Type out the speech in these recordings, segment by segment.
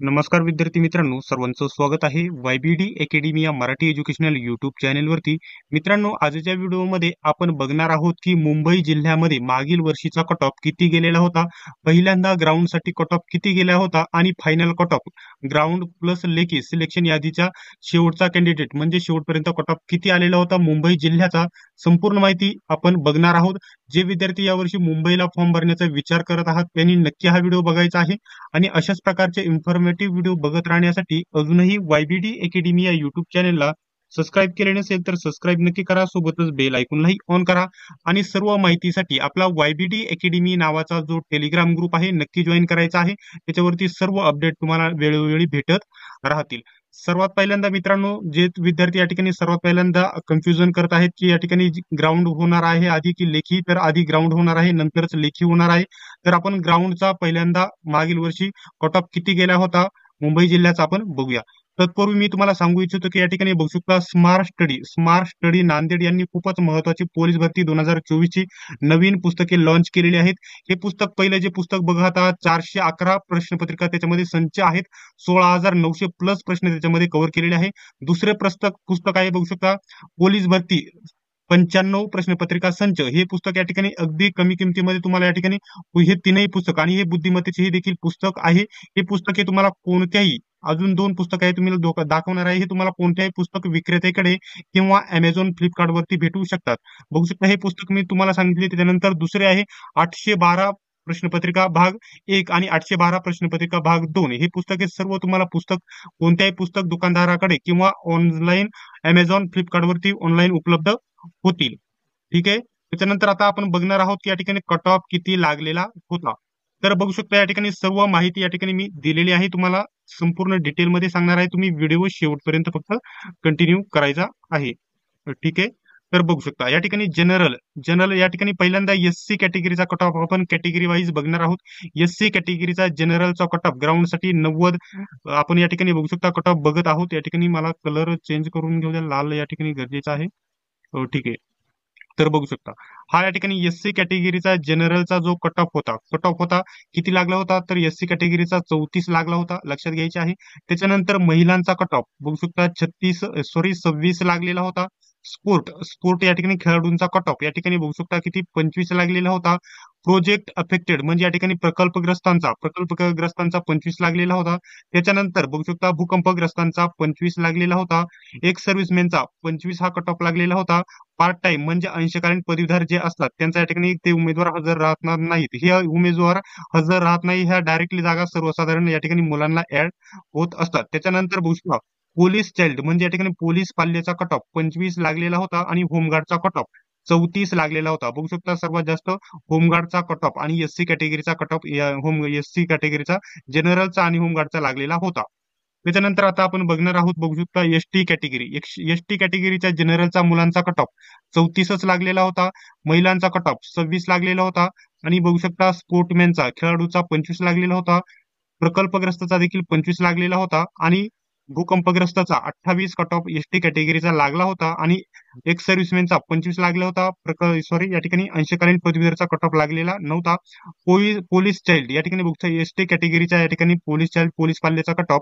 नमस्कार विद्यार्थी मित्रांनो, सर्वांचं स्वागत आहे YBD अकॅडमी या मराठी एज्युकेशनल युट्यूब चॅनेलवरती. मित्रांनो, आजच्या व्हिडिओमध्ये आपण बघणार आहोत की मुंबई जिल्ह्यामध्ये मागील वर्षीचा कट ऑफ किती गेलेला होता, पहिल्यांदा ग्राउंडसाठी कट ऑफ किती गेला होता आणि final cut off ground plus लेखी सिलेक्शन यादीच्या शेवटचा कॅन्डिडेट म्हणजे शेवटपर्यंत कट ऑफ किती आलेला होता मुंबई जिल्ह्याचा, संपूर्ण माहिती आपण बघणार आहोत. जे विद्यार्थी यावर्षी मुंबईला फॉर्म भरण्याचा विचार करत आहात त्यांनी नक्की हा व्हिडिओ बघायचा आहे आणि अशाच प्रकारचे इन्फॉर्मेटिव्ह व्हिडिओ बघत राहण्यासाठी अजूनही YBD अकॅडमी या युट्यूब चॅनलला सबस्क्राईब केले नसेल तर सबस्क्राईब नक्की करा, सोबतच बेल आयकॉनलाही ऑन करा आणि सर्व माहितीसाठी आपला YBD अकॅडमी नावाचा जो टेलिग्राम ग्रुप आहे नक्की जॉईन करायचा आहे. त्याच्यावरती सर्व अपडेट तुम्हाला वेळोवेळी भेटत राहतील. सर्वात पहिल्यांदा मित्रांनो, जे विद्यार्थी या ठिकाणी सर्वात पहिल्यांदा कन्फ्युजन करत आहेत की या ठिकाणी ग्राउंड होणार आहे आधी की लेखी, तर आधी ग्राउंड होणार आहे नंतरच लेखी होणार आहे. तर आपण ग्राउंडचा पहिल्यांदा मागील वर्षी कट ऑफ किती गेला होता मुंबई जिल्ह्याचा आपण बघूया. तत्पूर्वी मी तुम्हाला सांगू इच्छितो की या ठिकाणी बघू शकता स्मार्ट स्टडी नांदेड यांनी खूपच महत्वाची पोलीस भरती 2024 ची नवीन पुस्तके लॉन्च केलेली आहेत. हे पुस्तक पहिलं जे पुस्तक बघा आता 411 प्रश्नपत्रिका त्याच्यामध्ये संच आहेत, 16,900 प्लस प्रश्न त्याच्यामध्ये कव्हर केलेले आहे. दुसरे पुस्तक आहे बघू शकता पोलीस भरती 95 प्रश्नपत्रिका संच. हे पुस्तक या ठिकाणी अगदी कमी किमतीमध्ये तुम्हाला या ठिकाणी हे तीनही पुस्तक आणि हे बुद्धिमत्तेचे हे देखील पुस्तक आहे. हे पुस्तक हे तुम्हाला कोणत्याही अजून 2 पुस्तक आहे तुम्ही दाखवणार आहे, हे तुम्हाला कोणत्याही पुस्तक विक्रेत्याकडे किंवा Amazon फ्लिपकार्ट वरती भेटू शकतात. बघू शकता हे पुस्तक मी तुम्हाला सांगितले. त्यानंतर दुसरे आहे 812 प्रश्नपत्रिका भाग 1 आणि 812 प्रश्नपत्रिका भाग 2. हे पुस्तक हे सर्व तुम्हाला कोणत्याही पुस्तक दुकानदाराकडे किंवा ऑनलाईन Amazon फ्लिपकार्ट वरती ऑनलाईन उपलब्ध होतील. ठीक आहे. त्याच्यानंतर आता आपण बघणार आहोत की या ठिकाणी कट ऑफ किती लागलेला होता. तर बघू शकता या ठिकाणी सर्व माहिती या ठिकाणी मी दिलेली आहे, तुम्हाला संपूर्ण डिटेलमध्ये सांगणार आहे. तुम्ही व्हिडिओ शेवटपर्यंत फक्त कंटिन्यू करायचा आहे. ठीक आहे. तर बघू शकता या ठिकाणी जनरल या ठिकाणी पहिल्यांदा SC कॅटेगरीचा कट ऑफ आपण कॅटेगरी वाईज बघणार आहोत. SC कॅटेगरीचा जनरलचा कट ऑफ ग्राउंडसाठी 90 आपण या ठिकाणी बघू शकता कट ऑफ बघत आहोत. या ठिकाणी मला कलर चेंज करून घेऊ द्या, लाल या ठिकाणी गरजेचा आहे. ठीक आहे. तर बघू शकता हा या ठिकाणी SC कॅटेगरीचा जनरलचा जो कट ऑफ होता किती लागला होता, तर SC कॅटेगरीचा 34 लागला होता, लक्षात घ्यायचे आहे. त्याच्यानंतर महिलांचा कट ऑफ बघू शकता 26 लागलेला होता. स्पोर्ट या ठिकाणी खेळाडूंचा कट ऑफ या ठिकाणी बघू शकता किती 25 लागलेला होता. प्रोजेक्ट अफेक्टेड म्हणजे या ठिकाणी प्रकल्पग्रस्तांचा 25 लागलेला होता. त्याच्यानंतर बघू शकता भूकंपग्रस्तांचा 25 लागलेला होता. एक्स सर्व्हिसमॅनचा 25 हा कट ऑफ लागलेला होता. पार्ट टाइम म्हणजे अंशकालीन पदवीधर जे असतात त्यांचा या ठिकाणी ते उमेदवार हजर राहणार नाहीत. हे उमेदवार हजर राहत नाही, ह्या डायरेक्टली जागा सर्वसाधारण या ठिकाणी मुलांना ऍड होत असतात. त्याच्यानंतर बघू शकता पोलीस चाइल्ड म्हणजे या ठिकाणी पोलीस पाल्याचा कट ऑफ 25 लागलेला होता आणि होमगार्डचा कट ऑफ 34 लागलेला होता. बघू शकता सर्वात जास्त होमगार्डचा कट ऑफ आणि SC कॅटेगरीचा कट ऑफ SC कॅटेगरीचा जनरलचा आणि होमगार्डचा लागलेला होता. त्याच्यानंतर आता आपण बघणार आहोत बघू शकता एसटी कॅटेगरीच्या जनरलचा मुलांचा कट ऑफ 34च लागलेला होता. महिलांचा कट ऑफ 26 लागलेला होता आणि बघू शकता स्पोर्टमॅनचा खेळाडूचा 25 लागलेला होता. प्रकल्पग्रस्ताचा देखील 25 लागलेला होता आणि भूकंपग्रस्ताचा 28 कट ऑफ ST कॅटेगरीचा लागला होता आणि एक्स सर्व्हिसमॅनचा 25 लागला होता. या ठिकाणी अंशकालीन पदवीधरचा कट ऑफ लागलेला नव्हता. पोलीस चाइल्ड या ठिकाणी बघता ST कॅटेगरीच्या या ठिकाणी पोलीस पाल्याचा कट ऑफ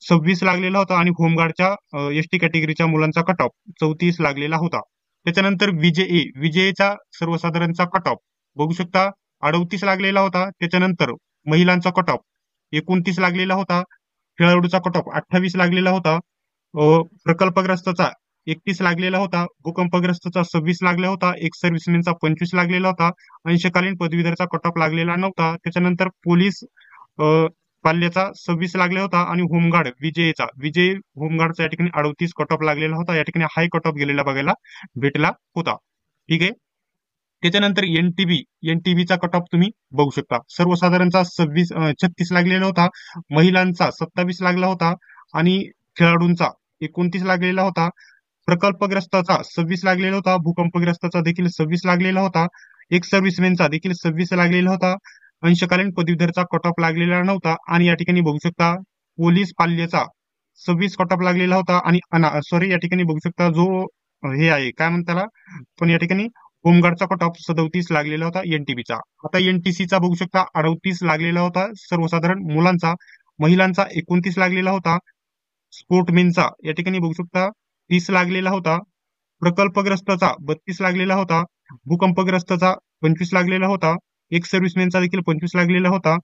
26 लागलेला होता आणि होमगार्डच्या ST कॅटेगरीच्या मुलांचा कट ऑफ 34 लागलेला होता. त्याच्यानंतर विजेचा सर्वसाधारणचा कट ऑफ बघू शकता 38 लागलेला होता. त्याच्यानंतर महिलांचा कट ऑफ 29 लागलेला होता. खेळाडूचा कट ऑफ 28 लागलेला होता. प्रकल्पग्रस्ताचा 31 लागलेला होता. भूकंपग्रस्ताचा 26 लागला होता. एक्स सर्व्हिसमॅनचा 25 लागलेला होता. अंशकालीन पदवीधरचा कट ऑफ लागलेला नव्हता. त्याच्यानंतर पोलीस पाल्याचा 26 लागला होता आणि विजय होमगार्डचा या ठिकाणी 38 कट ऑफ लागलेला होता. या ठिकाणी हाय कट ऑफ गेलेला बघायला भेटला होता. ठीक आहे. त्याच्यानंतर एनटीबीचा कट ऑफ तुम्ही बघू शकता. सर्वसाधारणचा 36 लागलेला होता. महिलांचा 27 लागला होता आणि खेळाडूंचा 29 लागलेला होता. प्रकल्पग्रस्ताचा 26 लागलेला होता. भूकंपग्रस्ताचा देखील 26 लागलेला होता. एक सर्व्हिसमॅनचा देखील 26 लागलेला होता. अंशकालीन पदवीधरचा कट ऑफ लागलेला नव्हता आणि या ठिकाणी बघू शकता पोलीस पाल्याचा 26 कट ऑफ लागलेला होता आणि या ठिकाणी बघू शकता जो हे आहे काय म्हणतात त्याला, पण या ठिकाणी होमगार्डचा कट ऑफ 37 लागलेला होता एनटीबीचा. आता एनटीसीचा बघू शकता 38 लागलेला होता सर्वसाधारण मुलांचा. महिलांचा 29 लागलेला होता. स्पोर्टमेनचा या ठिकाणी बघू शकता 30 लागलेला होता. प्रकल्पग्रस्तचा 32 लागलेला होता. भूकंपग्रस्तचा 25 लागलेला होता. एक सर्व्हिसमॅनचा देखील 25 लागलेला होता.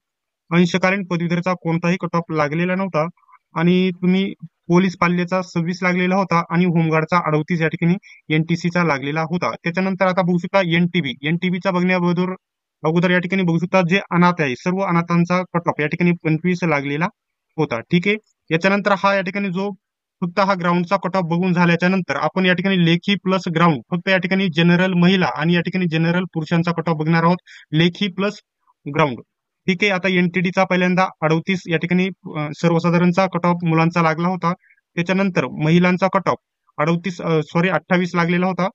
अंशकालीन पदवीधरचा कोणताही कट ऑफ लागलेला नव्हता. आणि तुम्ही पोलीस पाल्याचा 26 लागलेला होता आणि होमगार्डचा 38 या ठिकाणी एनटीसीचा लागलेला होता. त्याच्यानंतर आता बघू शकता एनटीबीचा अगोदर या ठिकाणी बघू शकता जे अनाथ आहे सर्व अनाथांचा कट ऑफ या ठिकाणी 25 लागलेला होता. ठीक आहे. याच्यानंतर हा या ठिकाणी जो फक्त हा ग्राउंडचा कट ऑफ बघून झाल्याच्या नंतर आपण या ठिकाणी लेखी प्लस ग्राउंड फक्त या ठिकाणी जनरल महिला आणि या ठिकाणी जनरल पुरुषांचा कट ऑफ बघणार आहोत. लेखी प्लस ग्राउंड. ठीक आहे. आता एनटीडीचा पहिल्यांदा 38 या ठिकाणी सर्वसाधारणचा कट ऑफ मुलांचा लागला होता. त्याच्यानंतर महिलांचा कट ऑफ 28 लागलेला होता.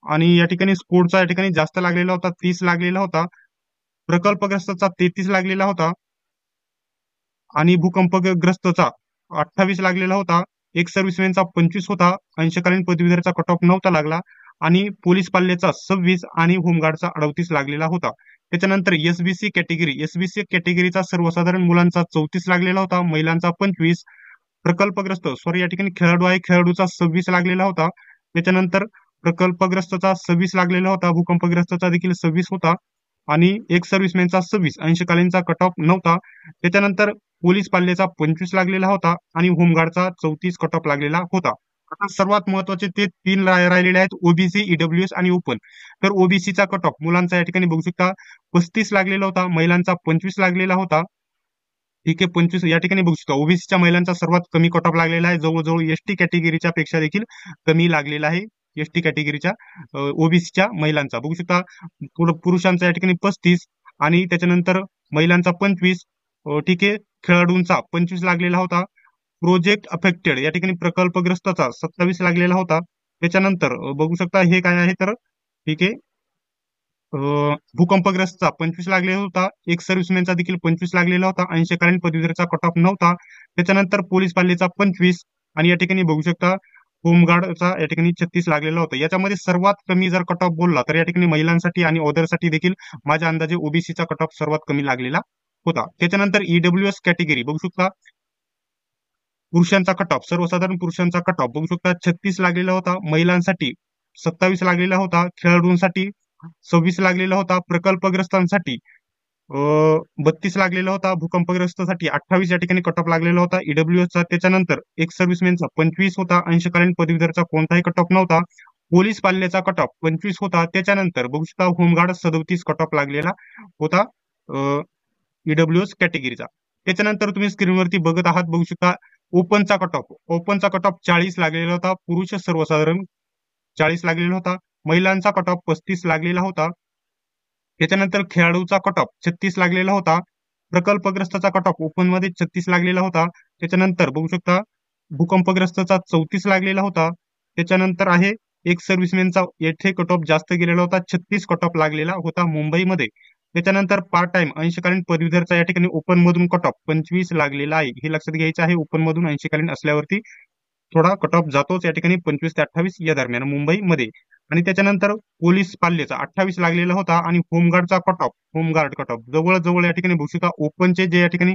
आणि या ठिकाणी स्पोर्टचा या ठिकाणी जास्त लागलेला होता, 30 लागलेला होता. प्रकल्पग्रस्तचा 33 लागलेला होता आणि भूकंपग्रस्तचा 28 लागलेला होता. एक सर्व्हिसमॅनचा 25 होता. अंशकालीन पदवीधरचा कट ऑफ नव्हता लागला आणि पोलीस पाल्याचा 26 आणि होमगार्डचा 38 लागलेला होता. त्याच्यानंतर एसबीसी कॅटेगरीचा सर्वसाधारण मुलांचा 34 लागलेला होता, महिलांचा 25. प्रकल्पग्रस्त या ठिकाणी खेळाडू आहे, खेळाडूचा 26 लागलेला होता. त्याच्यानंतर प्रकल्पग्रस्तचा 26 लागलेला होता, भूकंपग्रस्तचा देखील 26 होता आणि एक सर्व्हिसमॅनचा 26. अंशकालीनचा कट ऑफ नव्हता. त्याच्यानंतर पोलीस पाल्याचा 25 लागलेला होता आणि होमगार्डचा 34 कट ऑफ लागलेला होता. आता सर्वात महत्वाचे ते 3 राहिलेले आहेत, ओबीसी, ईडब्ल्यूएस आणि ओपन. तर ओबीसीचा कट ऑफ मुलांचा या ठिकाणी बघू शकता 35 लागलेला होता, महिलांचा 25 लागलेला होता. ठीक आहे. 25 या ठिकाणी बघू शकता ओबीसीच्या महिलांचा सर्वात कमी कट ऑफ लागलेला आहे, जवळजवळ एसटी कॅटेगरीच्या पेक्षा देखील कमी लागलेला आहे. एसटी कॅटेगरीच्या ओबीसीच्या महिलांचा बघू शकता. पुरुषांचा या ठिकाणी 35 आणि त्याच्यानंतर महिलांचा 25. ठीक आहे. खेळाडूंचा 25 लागलेला होता. प्रोजेक्ट अफेक्टेड या ठिकाणी प्रकल्पग्रस्ताचा 27 लागलेला होता. त्याच्यानंतर बघू शकता हे काय आहे तर ठीक आहे भूकंपग्रस्तचा 25 लागलेला होता. एक सर्व्हिसमॅनचा देखील 25 लागलेला होता. अंशकालीन पदवीधरचा कट ऑफ नव्हता. त्याच्यानंतर पोलीस पाल्याचा 25 आणि या ठिकाणी बघू शकता होमगार्डचा या ठिकाणी 36 लागलेला होता. याच्यामध्ये सर्वात कमी जर कट ऑफ बोलला तर या ठिकाणी महिलांसाठी आणि ओदरसाठी देखील माझ्या अंदाजे ओबीसीचा कट ऑफ सर्वात कमी लागलेला होता. त्याच्यानंतर ईडब्ल्यूएस कॅटेगरी बघू शकता पुरुषांचा कट ऑफ सर्वसाधारण पुरुषांचा कट ऑफ बघू शकता 36 लागलेला होता. महिलांसाठी 27 लागलेला होता. खेळाडूंसाठी 26 लागलेला होता. प्रकल्पग्रस्तांसाठी 32 लागलेला होता. भूकंपग्रस्तांसाठी 28 या ठिकाणी कट ऑफ लागलेला होता ईडब्ल्यूएसचा. त्याच्यानंतर एक सर्व्हिसमॅनचा 25 होता. अंशकालीन पदवीधरचा कोणताही कट ऑफ नव्हता. पोलीस पाल्याचा कट ऑफ 25 होता. त्याच्यानंतर बघू शकता होमगार्ड 37 कट ऑफ लागलेला होता ईडब्ल्यूएस कॅटेगरीचा. त्याच्यानंतर तुम्ही स्क्रीनवरती बघत आहात बघू शकता ओपनचा कट ऑफ 40 लागलेला होता. पुरुष सर्वसाधारण 40 लागलेला होता. महिलांचा कट ऑफ 35 लागलेला होता. त्याच्यानंतर खेळाडूचा कट ऑफ 36 लागलेला होता. प्रकल्पग्रस्ताचा कट ऑफ ओपन मध्ये 36 लागलेला होता. त्याच्यानंतर बघू शकता भूकंपग्रस्ताचा 34 लागलेला होता. त्याच्यानंतर आहे एक सर्व्हिसमॅनचा येथे कट ऑफ जास्त गेलेला होता, 36 कट ऑफ लागलेला होता मुंबईमध्ये. त्याच्यानंतर पार्ट टाइम अंशकालीन पदवीधरचा या ठिकाणी ओपन मधून कट ऑफ 25 लागलेला आहे. हे लक्षात घ्यायचं आहे. ओपन मधून अंशकालीन असल्यावरती थोडा कट ऑफ जातोच या ठिकाणी 25 ते 28 या दरम्यान मुंबईमध्ये. आणि त्याच्यानंतर पोलीस पाल्याचा 28 लागलेला होता आणि होमगार्डचा होमगार्ड कट ऑफ जवळजवळ या ठिकाणी बघू शकता ओपनचे जे या ठिकाणी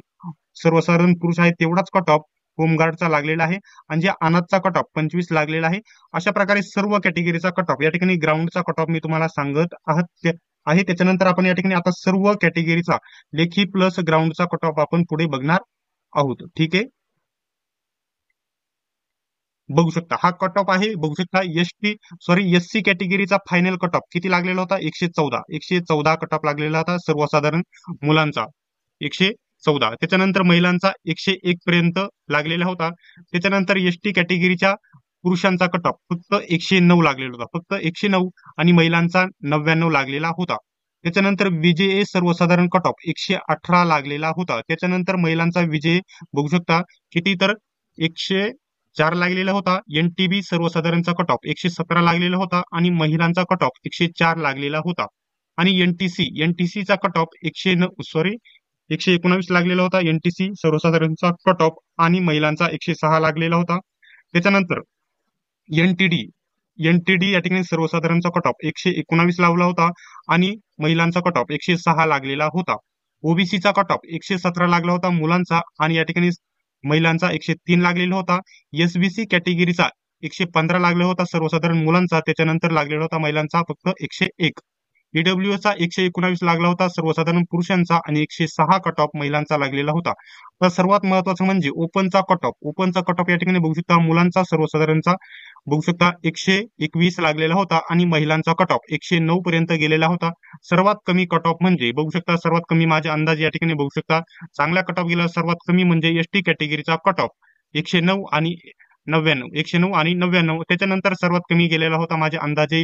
सर्वसाधारण पुरुष आहेत तेवढाच कट ऑफ होमगार्डचा लागलेला आहे आणि जे अनाथचा कट ऑफ 25 लागलेला आहे. अशा प्रकारे सर्व कॅटेगरीचा कट ऑफ या ठिकाणी ग्राउंडचा कट ऑफ मी तुम्हाला सांगत आहे. त्याच्यानंतर आपण या ठिकाणी आता सर्व कॅटेगरीचा लेखी प्लस ग्राउंडचा कट ऑफ आपण पुढे बघणार आहोत. ठीक आहे. बघू शकता हा कट ऑफ आहे. बघू शकता एससी कॅटेगरीचा फायनल कट ऑफ किती लागलेला होता 114 कट ऑफ लागलेला होता सर्वसाधारण मुलांचा 114. त्याच्यानंतर महिलांचा 101 पर्यंत लागलेला होता. त्याच्यानंतर एसटी कॅटेगरीच्या पुरुषांचा कट ऑफ फक्त 109 लागलेला होता, फक्त 109 आणि महिलांचा 99 लागलेला होता. त्याच्यानंतर विजय सर्वसाधारण कट ऑफ 118 लागलेला होता. त्याच्यानंतर महिलांचा विजय बघू शकता किती तर 104 लागलेला होता. एनटीबी सर्वसाधारणचा कट ऑफ 117 लागलेला होता आणि महिलांचा कट ऑफ 104 लागलेला होता. आणि एनटीसीचा कट ऑफ 119 लागलेला होता. एनटीसी सर्वसाधारणचा कट ऑफ आणि महिलांचा 106 लागलेला होता. त्याच्यानंतर एनटीडी या ठिकाणी सर्वसाधारणचा कट ऑफ 119 लावला होता आणि महिलांचा कट ऑफ 106 लागलेला होता. ओबीसीचा कट ऑफ 117 लागला होता मुलांचा आणि या ठिकाणी महिलांचा 103 लागलेला होता. एसबीसी कॅटेगरीचा 115 लागला होता सर्वसाधारण मुलांचा, त्याच्यानंतर लागलेला होता महिलांचा फक्त 101. ईडब्ल्यूएसचा 119 लागला होता सर्वसाधारण पुरुषांचा आणि 106 कट ऑफ महिलांचा लागलेला होता. तर सर्वात महत्वाचं म्हणजे ओपनचा कट ऑफ या ठिकाणी बघू शकता मुलांचा सर्वसाधारणचा बघू शकता 121 लागलेला होता आणि महिलांचा कट ऑफ 109 पर्यंत गेलेला होता. सर्वात कमी कट ऑफ म्हणजे बघू शकता सर्वात कमी माझे अंदाज या ठिकाणी बघू शकता चांगला कट ऑफ गेला सर्वात कमी म्हणजे एसटी कॅटेगरीचा कट ऑफ 109 आणि 99, 109 आणि 99. त्याच्यानंतर सर्वात कमी गेलेला होता माझ्या अंदाजे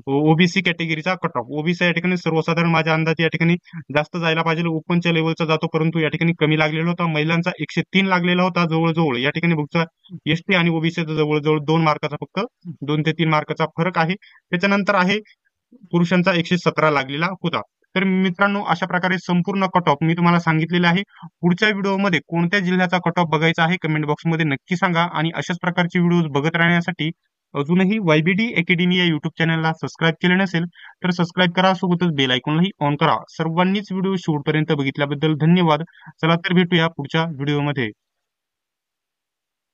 ओबीसी कॅटेगरीचा कट ऑफ. ओबीसी या ठिकाणी सर्वसाधारण माझ्या अंदाजे या ठिकाणी जास्त जायला पाहिजे ओपनच्या लेवलचा जातो, परंतु या ठिकाणी कमी लागलेला होता. महिलांचा 103 लागलेला होता जवळजवळ या ठिकाणी बघता एसटी आणि ओबीसीचा जवळजवळ 2 मार्काचा फक्त 2 ते 3 मार्काचा फरक आहे. त्याच्यानंतर आहे पुरुषांचा 117 लागलेला होता. तर मित्रांनो अशा प्रकारे संपूर्ण कट ऑफ मी तुम्हाला सांगितलेले आहे. पुढच्या व्हिडिओमध्ये कोणत्या जिल्ह्याचा कट ऑफ बघायचा आहे कमेंट बॉक्समध्ये नक्की सांगा आणि अशाच प्रकारचे व्हिडिओज बघत राहण्यासाठी अजूनही वायबीडी अकॅडमी या युट्यूब चॅनलला सबस्क्राईब केले नसेल तर सबस्क्राईब करा, सोबतच बेल आयकॉनलाही ऑन करा. सर्वांनीच व्हिडिओ शेवटपर्यंत बघितल्याबद्दल धन्यवाद. चला तर भेटूया पुढच्या व्हिडिओमध्ये.